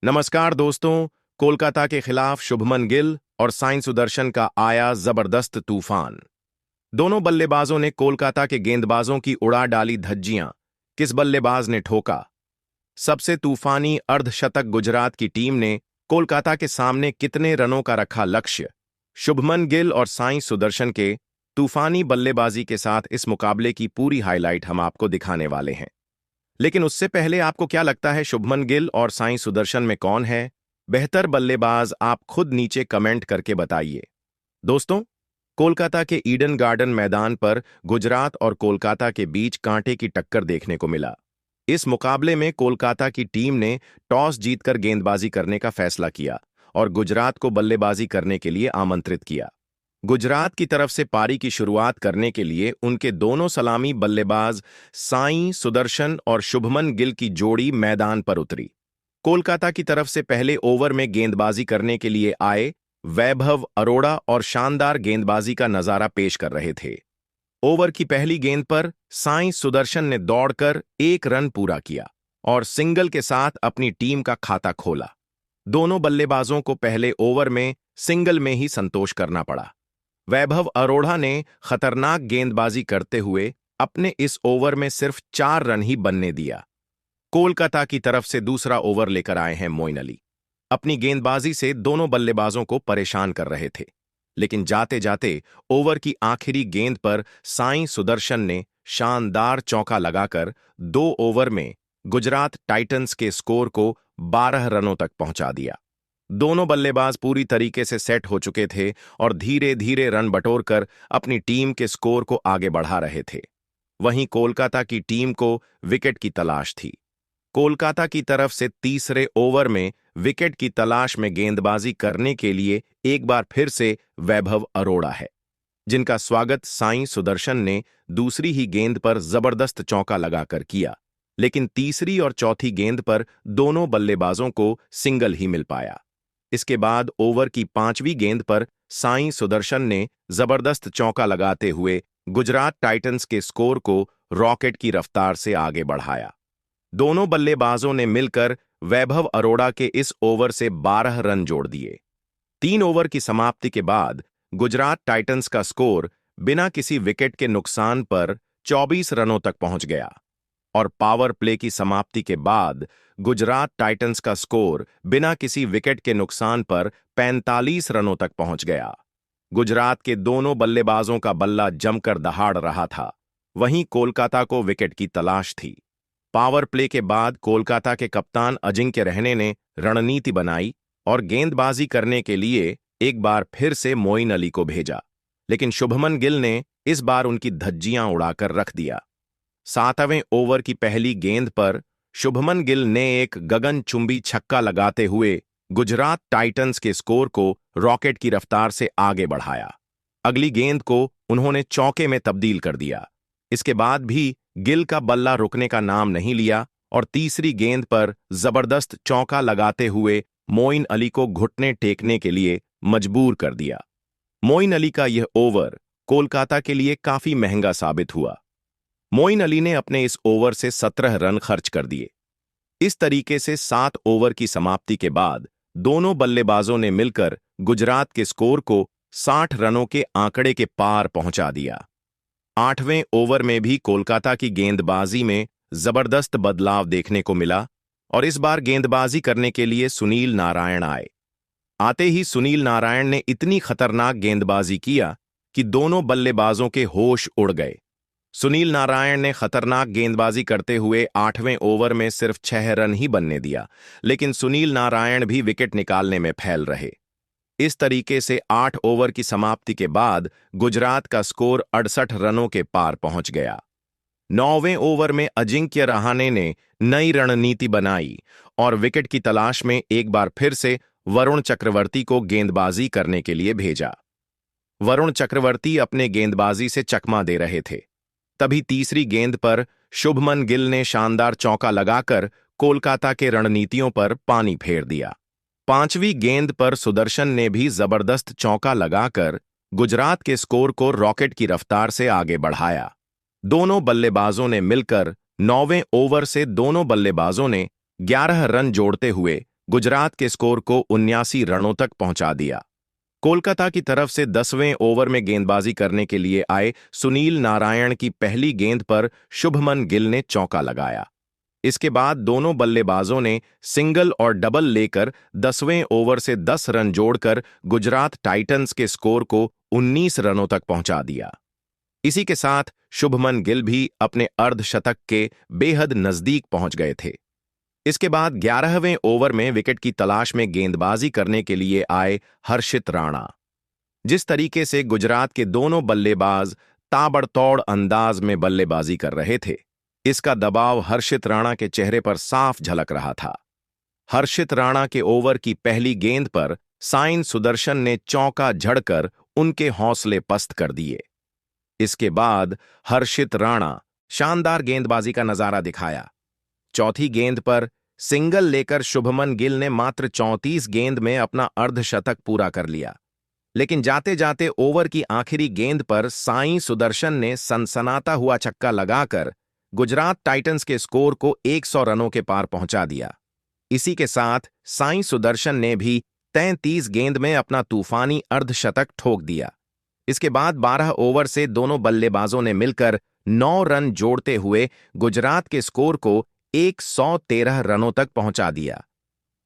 नमस्कार दोस्तों। कोलकाता के खिलाफ शुभमन गिल और साई सुदर्शन का आया जबरदस्त तूफान। दोनों बल्लेबाजों ने कोलकाता के गेंदबाजों की उड़ा डाली धज्जियां। किस बल्लेबाज ने ठोका सबसे तूफानी अर्धशतक? गुजरात की टीम ने कोलकाता के सामने कितने रनों का रखा लक्ष्य? शुभमन गिल और साई सुदर्शन के तूफानी बल्लेबाजी के साथ इस मुकाबले की पूरी हाईलाइट हम आपको दिखाने वाले हैं। लेकिन उससे पहले आपको क्या लगता है, शुभमन गिल और साई सुदर्शन में कौन है बेहतर बल्लेबाज? आप खुद नीचे कमेंट करके बताइए। दोस्तों, कोलकाता के ईडन गार्डन मैदान पर गुजरात और कोलकाता के बीच कांटे की टक्कर देखने को मिला। इस मुकाबले में कोलकाता की टीम ने टॉस जीतकर गेंदबाजी करने का फैसला किया और गुजरात को बल्लेबाजी करने के लिए आमंत्रित किया। गुजरात की तरफ से पारी की शुरुआत करने के लिए उनके दोनों सलामी बल्लेबाज साई सुदर्शन और शुभमन गिल की जोड़ी मैदान पर उतरी। कोलकाता की तरफ से पहले ओवर में गेंदबाजी करने के लिए आए वैभव अरोड़ा और शानदार गेंदबाजी का नजारा पेश कर रहे थे। ओवर की पहली गेंद पर साई सुदर्शन ने दौड़कर 1 रन पूरा किया और सिंगल के साथ अपनी टीम का खाता खोला। दोनों बल्लेबाजों को पहले ओवर में सिंगल में ही संतोष करना पड़ा। वैभव अरोड़ा ने खतरनाक गेंदबाजी करते हुए अपने इस ओवर में सिर्फ 4 रन ही बनने दिया। कोलकाता की तरफ से दूसरा ओवर लेकर आए हैं मोइन अली। अपनी गेंदबाजी से दोनों बल्लेबाजों को परेशान कर रहे थे, लेकिन जाते जाते ओवर की आखिरी गेंद पर साई सुदर्शन ने शानदार चौका लगाकर 2 ओवर में गुजरात टाइटंस के स्कोर को 12 रनों तक पहुंचा दिया। दोनों बल्लेबाज पूरी तरीके से सेट हो चुके थे और धीरे धीरे रन बटोरकर अपनी टीम के स्कोर को आगे बढ़ा रहे थे। वहीं कोलकाता की टीम को विकेट की तलाश थी। कोलकाता की तरफ से तीसरे ओवर में विकेट की तलाश में गेंदबाजी करने के लिए एक बार फिर से वैभव अरोड़ा है, जिनका स्वागत साई सुदर्शन ने दूसरी ही गेंद पर जबरदस्त चौका लगाकर किया। लेकिन तीसरी और चौथी गेंद पर दोनों बल्लेबाजों को सिंगल ही मिल पाया। इसके बाद ओवर की 5वीं गेंद पर साई सुदर्शन ने जबरदस्त चौका लगाते हुए गुजरात टाइटंस के स्कोर को रॉकेट की रफ्तार से आगे बढ़ाया। दोनों बल्लेबाजों ने मिलकर वैभव अरोड़ा के इस ओवर से 12 रन जोड़ दिए। 3 ओवर की समाप्ति के बाद गुजरात टाइटंस का स्कोर बिना किसी विकेट के नुकसान पर 24 रनों तक पहुंच गया और पावर प्ले की समाप्ति के बाद गुजरात टाइटंस का स्कोर बिना किसी विकेट के नुकसान पर 45 रनों तक पहुंच गया। गुजरात के दोनों बल्लेबाजों का बल्ला जमकर दहाड़ रहा था। वहीं कोलकाता को विकेट की तलाश थी। पावर प्ले के बाद कोलकाता के कप्तान अजिंक्य रहने ने रणनीति बनाई और गेंदबाजी करने के लिए एक बार फिर से मोइन अली को भेजा, लेकिन शुभमन गिल ने इस बार उनकी धज्जियां उड़ाकर रख दिया। 7वें ओवर की पहली गेंद पर शुभमन गिल ने एक गगनचुंबी छक्का लगाते हुए गुजरात टाइटंस के स्कोर को रॉकेट की रफ्तार से आगे बढ़ाया। अगली गेंद को उन्होंने चौके में तब्दील कर दिया। इसके बाद भी गिल का बल्ला रुकने का नाम नहीं लिया और तीसरी गेंद पर जबरदस्त चौका लगाते हुए मोइन अली को घुटने टेकने के लिए मजबूर कर दिया। मोइन अली का यह ओवर कोलकाता के लिए काफी महंगा साबित हुआ। मोइन अली ने अपने इस ओवर से 17 रन खर्च कर दिए। इस तरीके से 7 ओवर की समाप्ति के बाद दोनों बल्लेबाजों ने मिलकर गुजरात के स्कोर को 60 रनों के आंकड़े के पार पहुंचा दिया। 8वें ओवर में भी कोलकाता की गेंदबाजी में जबरदस्त बदलाव देखने को मिला और इस बार गेंदबाजी करने के लिए सुनील नारायण आए। आते ही सुनील नारायण ने इतनी खतरनाक गेंदबाजी किया कि दोनों बल्लेबाजों के होश उड़ गए। सुनील नारायण ने खतरनाक गेंदबाजी करते हुए 8वें ओवर में सिर्फ 6 रन ही बनने दिया, लेकिन सुनील नारायण भी विकेट निकालने में फैल रहे। इस तरीके से 8 ओवर की समाप्ति के बाद गुजरात का स्कोर 68 रनों के पार पहुंच गया। 9वें ओवर में अजिंक्य रहाणे ने नई रणनीति बनाई और विकेट की तलाश में एक बार फिर से वरुण चक्रवर्ती को गेंदबाजी करने के लिए भेजा। वरुण चक्रवर्ती अपने गेंदबाजी से चकमा दे रहे थे। तभी तीसरी गेंद पर शुभमन गिल ने शानदार चौका लगाकर कोलकाता के रणनीतियों पर पानी फेर दिया। 5वीं गेंद पर सुदर्शन ने भी जबरदस्त चौका लगाकर गुजरात के स्कोर को रॉकेट की रफ्तार से आगे बढ़ाया। दोनों बल्लेबाजों ने मिलकर 9वें ओवर से दोनों बल्लेबाजों ने 11 रन जोड़ते हुए गुजरात के स्कोर को 79 रनों तक पहुंचा दिया। कोलकाता की तरफ से 10वें ओवर में गेंदबाजी करने के लिए आए सुनील नारायण की पहली गेंद पर शुभमन गिल ने चौका लगाया। इसके बाद दोनों बल्लेबाजों ने सिंगल और डबल लेकर 10वें ओवर से 10 रन जोड़कर गुजरात टाइटंस के स्कोर को 19 रनों तक पहुंचा दिया। इसी के साथ शुभमन गिल भी अपने अर्धशतक के बेहद नजदीक पहुंच गए थे। इसके बाद 11वें ओवर में विकेट की तलाश में गेंदबाजी करने के लिए आए हर्षित राणा। जिस तरीके से गुजरात के दोनों बल्लेबाज ताबड़तोड़ अंदाज में बल्लेबाजी कर रहे थे, इसका दबाव हर्षित राणा के चेहरे पर साफ झलक रहा था। हर्षित राणा के ओवर की पहली गेंद पर साइन सुदर्शन ने चौका झड़कर उनके हौसले पस्त कर दिए। इसके बाद हर्षित राणा शानदार गेंदबाजी का नजारा दिखाया। चौथी गेंद पर सिंगल लेकर शुभमन गिल ने मात्र 34 गेंद में अपना अर्धशतक पूरा कर लिया। लेकिन जाते जाते ओवर की आखिरी गेंद पर साई सुदर्शन ने सनसनाता हुआ छक्का लगाकर गुजरात टाइटंस के स्कोर को 100 रनों के पार पहुंचा दिया। इसी के साथ साई सुदर्शन ने भी 33 गेंद में अपना तूफानी अर्धशतक ठोक दिया। इसके बाद 12 ओवर से दोनों बल्लेबाजों ने मिलकर 9 रन जोड़ते हुए गुजरात के स्कोर को 113 रनों तक पहुंचा दिया।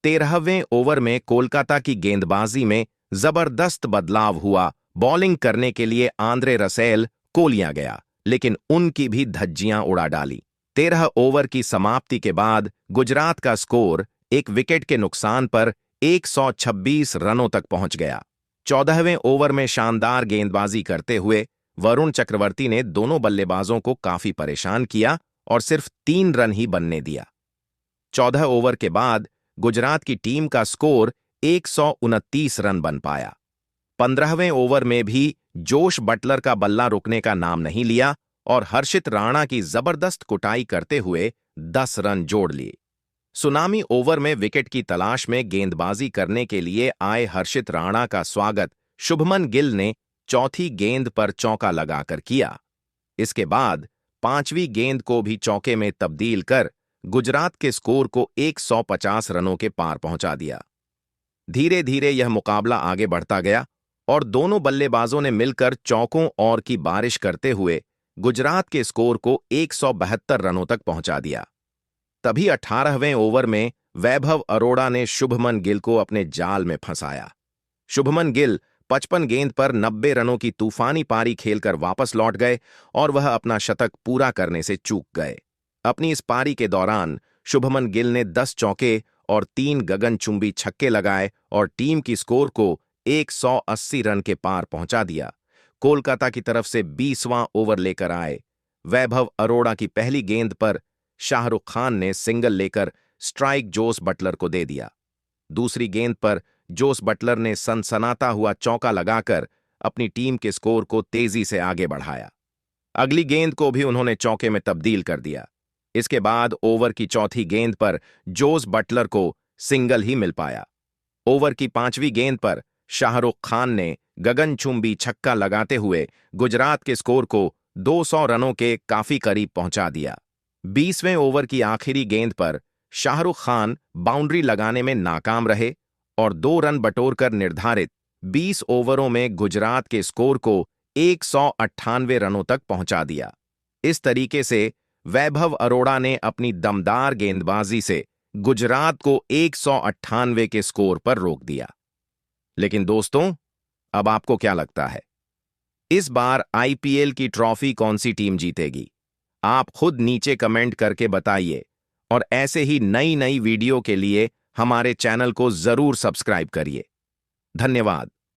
13वें ओवर में कोलकाता की गेंदबाजी में जबरदस्त बदलाव हुआ। बॉलिंग करने के लिए आंद्रे रसेल को लिया गया, लेकिन उनकी भी धज्जियां उड़ा डाली। 13 ओवर की समाप्ति के बाद गुजरात का स्कोर एक विकेट के नुकसान पर 126 रनों तक पहुंच गया। 14वें ओवर में शानदार गेंदबाजी करते हुए वरुण चक्रवर्ती ने दोनों बल्लेबाजों को काफी परेशान किया और सिर्फ 3 रन ही बनने दिया। 14 ओवर के बाद गुजरात की टीम का स्कोर 129 रन बन पाया। 15वें ओवर में भी जोश बटलर का बल्ला रुकने का नाम नहीं लिया और हर्षित राणा की जबरदस्त कुटाई करते हुए 10 रन जोड़ लिए। सुनामी ओवर में विकेट की तलाश में गेंदबाजी करने के लिए आए हर्षित राणा का स्वागत शुभमन गिल ने चौथी गेंद पर चौका लगाकर किया। इसके बाद 5वीं गेंद को भी चौके में तब्दील कर गुजरात के स्कोर को 150 रनों के पार पहुंचा दिया। धीरे धीरे यह मुकाबला आगे बढ़ता गया और दोनों बल्लेबाजों ने मिलकर चौकों और की बारिश करते हुए गुजरात के स्कोर को 172 रनों तक पहुंचा दिया। तभी 18वें ओवर में वैभव अरोड़ा ने शुभमन गिल को अपने जाल में फंसाया। शुभमन गिल 55 गेंद पर 90 रनों की तूफानी पारी खेलकर वापस लौट गए और वह अपना शतक पूरा करने से चूक गए। अपनी इस पारी के दौरान शुभमन गिल ने 10 चौके और 3 गगनचुंबी छक्के लगाए और टीम की स्कोर को 180 रन के पार पहुंचा दिया। कोलकाता की तरफ से 20वां ओवर लेकर आए वैभव अरोड़ा की पहली गेंद पर शाहरुख खान ने सिंगल लेकर स्ट्राइक जोस बटलर को दे दिया। दूसरी गेंद पर जोस बटलर ने सनसनाता हुआ चौका लगाकर अपनी टीम के स्कोर को तेजी से आगे बढ़ाया। अगली गेंद को भी उन्होंने चौके में तब्दील कर दिया। इसके बाद ओवर की चौथी गेंद पर जोस बटलर को सिंगल ही मिल पाया। ओवर की 5वीं गेंद पर शाहरुख खान ने गगनचुंबी छक्का लगाते हुए गुजरात के स्कोर को 200 रनों के काफी करीब पहुंचा दिया। 20वें ओवर की आखिरी गेंद पर शाहरुख खान बाउंड्री लगाने में नाकाम रहे और 2 रन बटोरकर निर्धारित 20 ओवरों में गुजरात के स्कोर को 198 रनों तक पहुंचा दिया। इस तरीके से वैभव अरोड़ा ने अपनी दमदार गेंदबाजी से गुजरात को 198 के स्कोर पर रोक दिया। लेकिन दोस्तों, अब आपको क्या लगता है, इस बार आईपीएल की ट्रॉफी कौन सी टीम जीतेगी? आप खुद नीचे कमेंट करके बताइए और ऐसे ही नई नई वीडियो के लिए हमारे चैनल को जरूर सब्सक्राइब करिए। धन्यवाद।